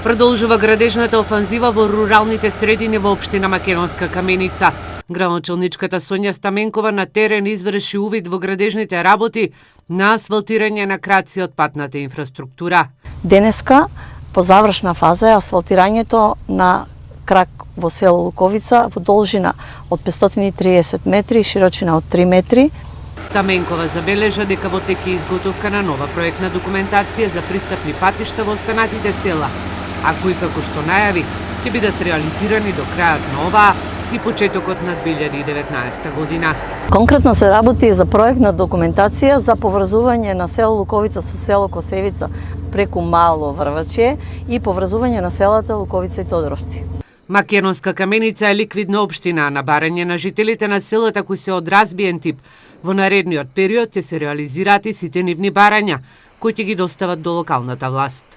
Продолжува градежната офанзива во руралните средини во општина Македонска Каменица. Градоначалничката Сонја Стаменкова на терен изврши увид во градежните работи на асфалтирање на краци од патната инфраструктура. Денеска, по завршна фаза е асфалтирањето на крак во село Луковица во должина од 530 метри и широчина од 3 метри. Стаменкова забележа дека во тек е изготовка на нова проектна документација за пристапни патишта во останатите села, а кои, како што најави, ќе бидат реализирани до крајот на оваа и почетокот на 2019 година. Конкретно се работи за проектна документација за поврзување на село Луковица со село Косевица преку Мало Врваче и поврзување на селата Луковица и Тодоровци. Македонска Каменица е ликвидна општина, на барање на жителите на селата кои се од разбиен тип. Во наредниот период ќе се реализираат и сите нивни барања, кои ќе ги достават до локалната власт.